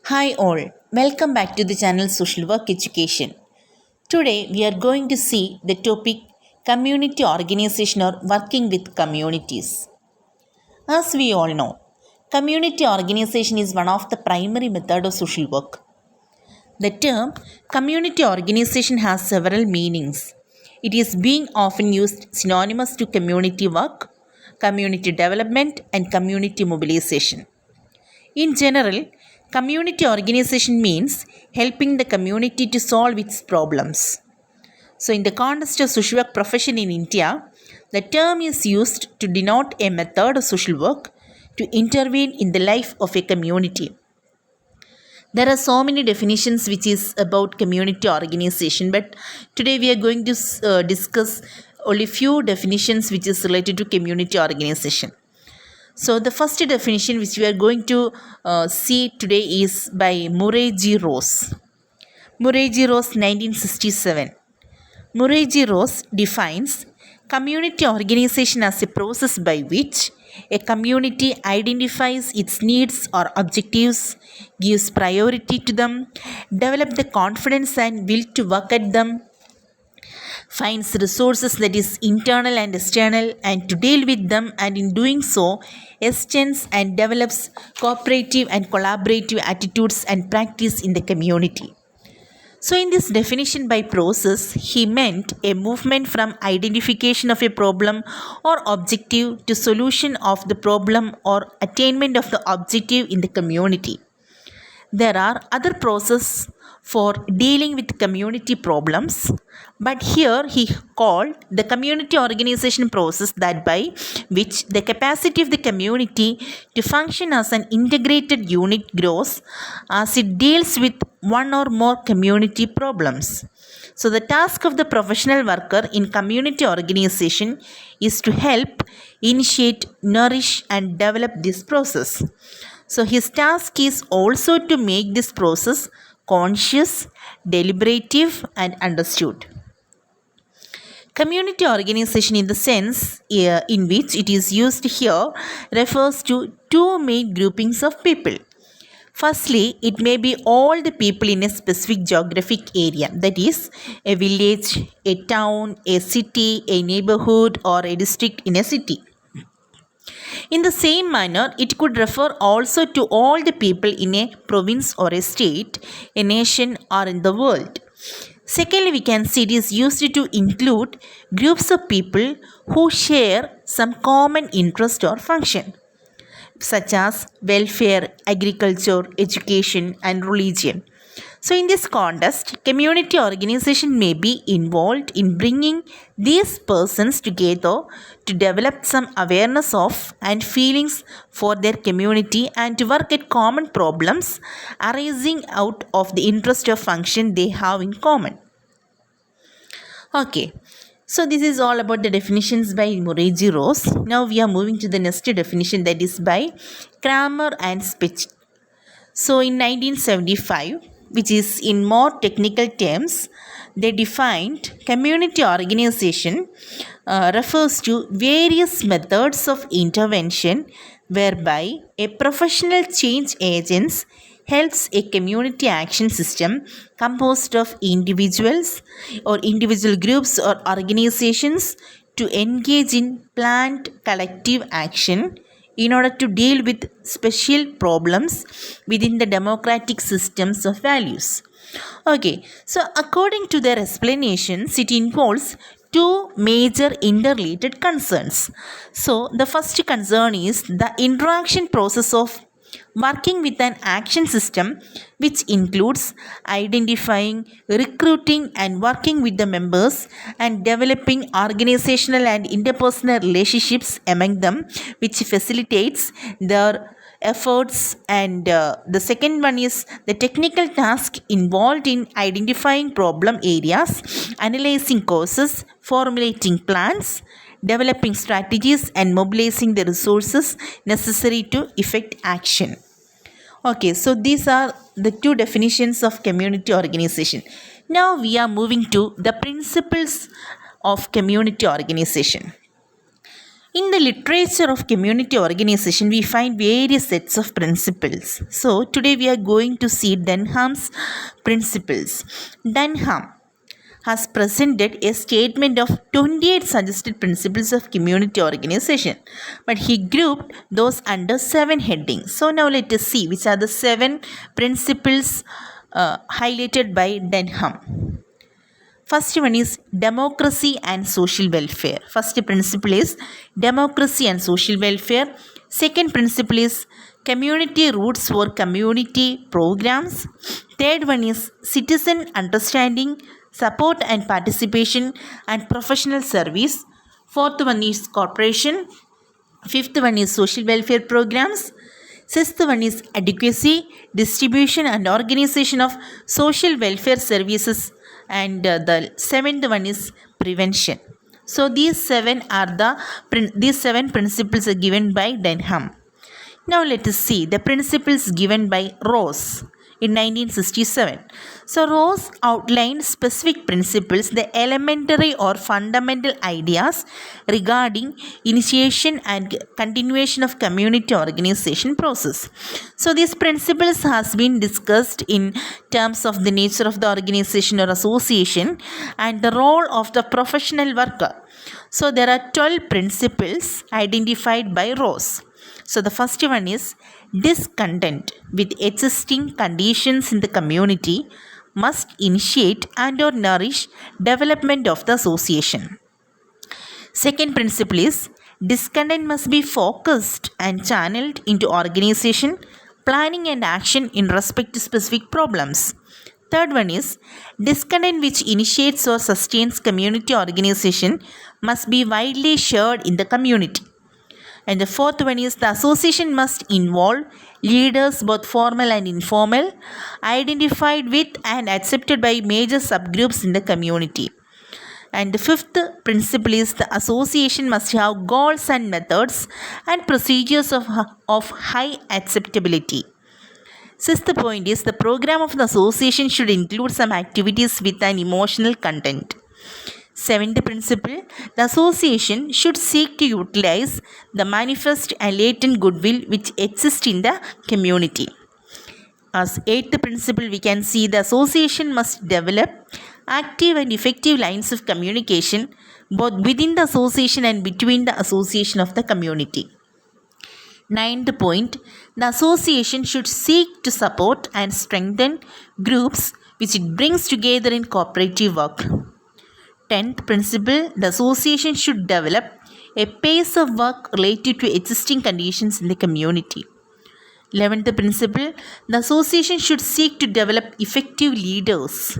Hi all, welcome back to the channel Social Work Education. Today we are going to see the topic community organization or working with communities. As we all know, community organization is one of the primary method of social work. The term community organization has several meanings. It is being often used synonymous to community work, community development and community mobilization. In general, community organization means helping the community to solve its problems. So, in the context of social work profession in India, the term is used to denote a method of social work to intervene in the life of a community. There are so many definitions which is about community organization, but today we are going to discuss only few definitions which is related to community organization. So, the first definition which we are going to see today is by Murray G. Rose. Murray G. Rose, 1967. Murray G. Rose defines community organization as a process by which a community identifies its needs or objectives, gives priority to them, develops the confidence and will to work at them, finds resources that is internal and external and to deal with them, and in doing so extends and develops cooperative and collaborative attitudes and practice in the community. So, in this definition by process, he meant a movement from identification of a problem or objective to solution of the problem or attainment of the objective in the community. There are other processes for dealing with community problems, but here he called the community organization process that by which the capacity of the community to function as an integrated unit grows as it deals with one or more community problems. So, the task of the professional worker in community organization is to help initiate, nourish, and develop this process. So, his task is also to make this process conscious, deliberative, and understood. Community organization, in the sense in which it is used here, refers to two main groupings of people. Firstly, it may be all the people in a specific geographic area, that is, a village, a town, a city, a neighborhood, or a district in a city. In the same manner, it could refer also to all the people in a province or a state, a nation, or in the world. Secondly, we can see it is used to include groups of people who share some common interest or function, such as welfare, agriculture, education, and religion. So, in this context, community organization may be involved in bringing these persons together to develop some awareness of and feelings for their community and to work at common problems arising out of the interest or function they have in common. Okay, so this is all about the definitions by Murray G. Rose. Now we are moving to the next definition, that is by Kramer and Specht. So in 1975, which is in more technical terms, they defined community organization refers to various methods of intervention whereby a professional change agents helps a community action system composed of individuals or individual groups or organizations to engage in planned collective action in order to deal with special problems within the democratic systems of values. Okay, so according to their explanations, it involves two major interrelated concerns. So, the first concern is the interaction process of working with an action system, which includes identifying, recruiting, and working with the members and developing organizational and interpersonal relationships among them, which facilitates their efforts. And the second one is the technical task involved in identifying problem areas, analyzing causes, formulating plans, developing strategies, and mobilizing the resources necessary to effect action. Okay, so these are the two definitions of community organization. Now we are moving to the principles of community organization. In the literature of community organization, we find various sets of principles. So, today we are going to see Denham's principles. Denham has presented a statement of 28 suggested principles of community organization, but he grouped those under 7 headings. So, now let us see which are the 7 principles highlighted by Denham. First one is democracy and social welfare. First principle is democracy and social welfare. Second principle is community roots for community programs. Third one is citizen understanding, support and participation and professional service. Fourth one is cooperation. Fifth one is social welfare programs. Sixth one is adequacy, distribution and organization of social welfare services, and the seventh one is prevention. So these seven principles are given by Denham. Now let us see the principles given by Rose in 1967. So Rose outlined specific principles, the elementary or fundamental ideas regarding initiation and continuation of community organization process. So these principles has been discussed in terms of the nature of the organization or association and the role of the professional worker. So there are 12 principles identified by Rose. So the first one is discontent with existing conditions in the community must initiate and or nourish development of the association. Second principle is discontent must be focused and channeled into organization, planning and action in respect to specific problems. Third one is discontent which initiates or sustains community organization must be widely shared in the community. And the fourth one is the association must involve leaders, both formal and informal, identified with and accepted by major subgroups in the community. And the fifth principle is the association must have goals and methods and procedures of high acceptability. Sixth point is the program of the association should include some activities with an emotional content. Seventh principle, the association should seek to utilize the manifest and latent goodwill which exists in the community. As eighth principle, we can see the association must develop active and effective lines of communication both within the association and between the association of the community. Ninth point, the association should seek to support and strengthen groups which it brings together in cooperative work. 10th principle, the association should develop a pace of work related to existing conditions in the community. 11th principle, the association should seek to develop effective leaders.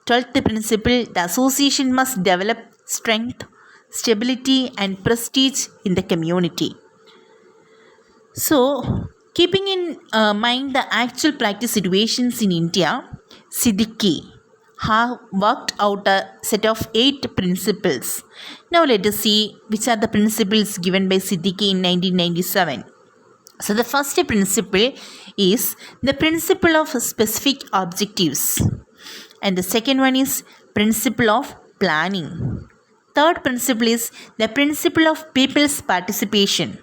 12th principle, the association must develop strength, stability and prestige in the community. So, keeping in mind the actual practice situations in India, Siddiqui have worked out a set of 8 principles. Now let us see which are the principles given by Siddiqui in 1997. So the first principle is the principle of specific objectives. And the second one is principle of planning. Third principle is the principle of people's participation.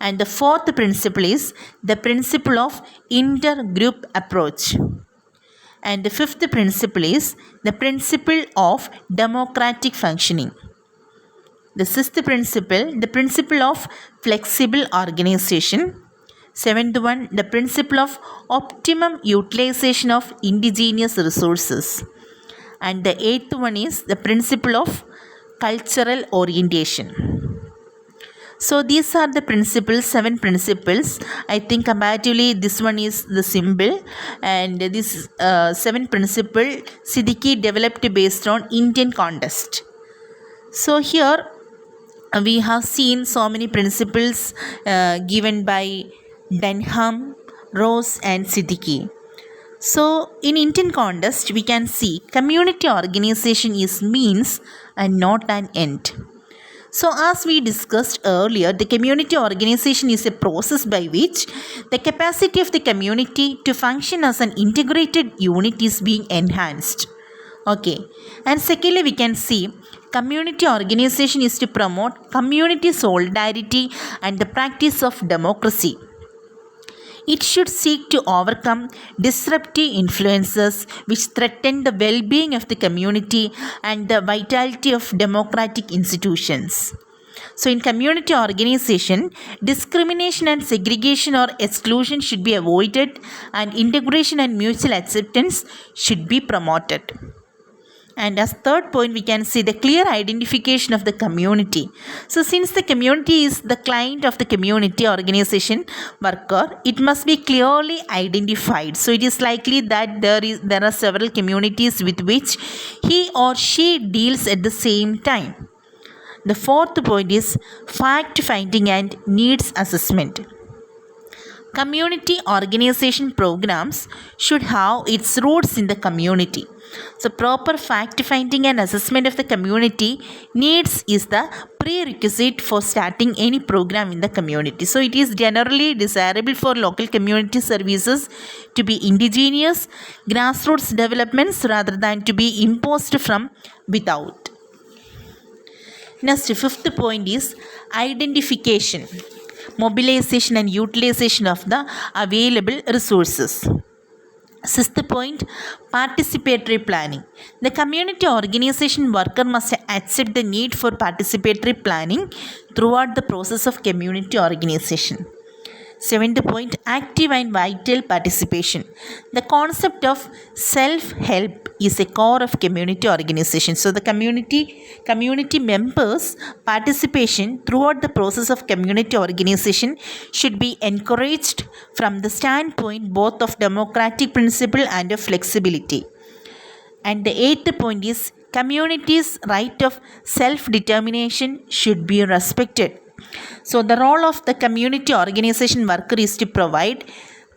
And the fourth principle is the principle of intergroup approach. And the fifth principle is the principle of democratic functioning. The sixth principle, the principle of flexible organization. Seventh one, the principle of optimum utilization of indigenous resources. And the eighth one is the principle of cultural orientation. So these are the principles, 7 principles. I think comparatively this one is the symbol, and this 7 principle Siddiqui developed based on Indian context. So here we have seen so many principles given by Denham, Rose and Siddiqui. So in Indian context we can see community organization is means and not an end. So as we discussed earlier, the community organization is a process by which the capacity of the community to function as an integrated unit is being enhanced. Okay. And secondly, we can see community organization is to promote community solidarity and the practice of democracy. It should seek to overcome disruptive influences which threaten the well being of the community and the vitality of democratic institutions. So, in community organization, discrimination and segregation or exclusion should be avoided, and integration and mutual acceptance should be promoted. And as third point, we can see the clear identification of the community. So since the community is the client of the community organization worker, it must be clearly identified. So it is likely that there are several communities with which he or she deals at the same time. The fourth point is fact finding and needs assessment. Community organization programs should have its roots in the community. So, proper fact finding and assessment of the community needs is the prerequisite for starting any program in the community. So, it is generally desirable for local community services to be indigenous, grassroots developments rather than to be imposed from without. Next, fifth point is identification, mobilization and utilization of the available resources. Sixth point, participatory planning. The community organization worker must accept the need for participatory planning throughout the process of community organization. Seventh point, active and vital participation. The concept of self-help is a core of community organization. So the community members' participation throughout the process of community organization should be encouraged from the standpoint both of democratic principle and of flexibility. And the eighth point is community's right of self-determination should be respected. So the role of the community organization worker is to provide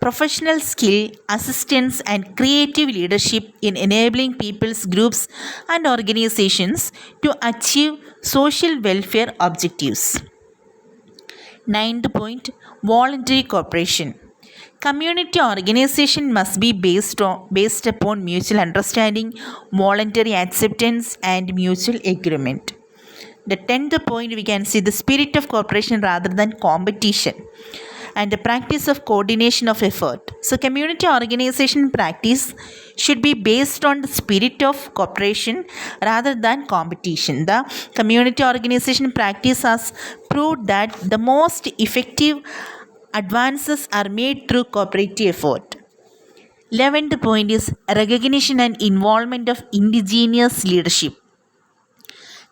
professional skill, assistance and creative leadership in enabling people's groups and organizations to achieve social welfare objectives. Ninth point, voluntary cooperation. Community organization must be based upon mutual understanding, voluntary acceptance and mutual agreement. The 10th point, we can see the spirit of cooperation rather than competition and the practice of coordination of effort. So community organization practice should be based on the spirit of cooperation rather than competition. The community organization practice has proved that the most effective advances are made through cooperative effort. 11th point is recognition and involvement of indigenous leadership.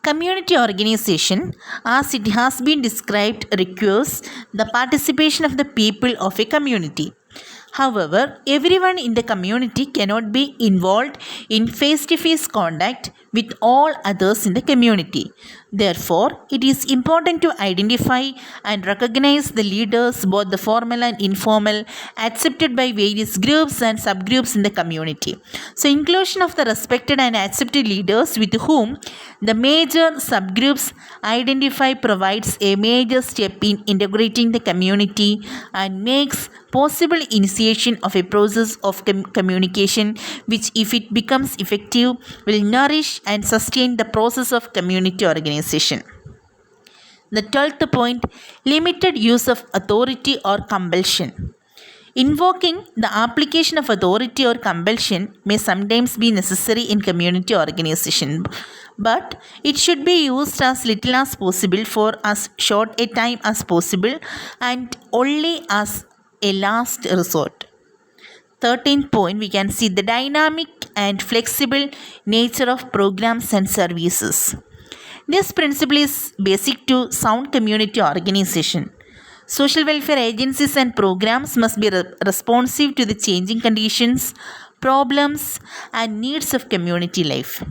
Community organization, as it has been described, requires the participation of the people of a community. However, everyone in the community cannot be involved in face-to-face contact with all others in the community. Therefore, it is important to identify and recognize the leaders, both the formal and informal, accepted by various groups and subgroups in the community. So, inclusion of the respected and accepted leaders with whom the major subgroups identify provides a major step in integrating the community and makes possible initiation of a process of communication which, if it becomes effective, will nourish and sustain the process of community organization. The 12th point, limited use of authority or compulsion. Invoking the application of authority or compulsion may sometimes be necessary in community organization, but it should be used as little as possible for as short a time as possible and only as a last resort. 13th point, we can see the dynamic and flexible nature of programs and services. This principle is basic to sound community organization. Social welfare agencies and programs must be responsive to the changing conditions, problems and needs of community life.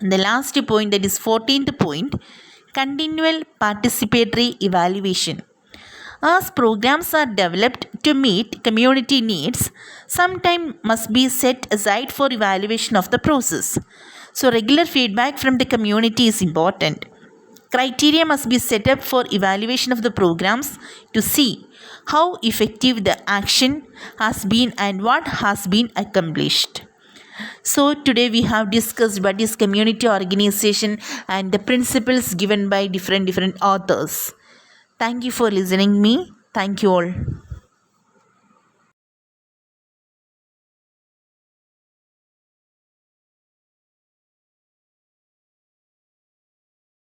The last point, that is 14th point, continual participatory evaluation. As programs are developed to meet community needs, some time must be set aside for evaluation of the process. So, regular feedback from the community is important. Criteria must be set up for evaluation of the programs to see how effective the action has been and what has been accomplished. So today we have discussed what is community organization and the principles given by different authors. Thank you for listening me. Thank you all.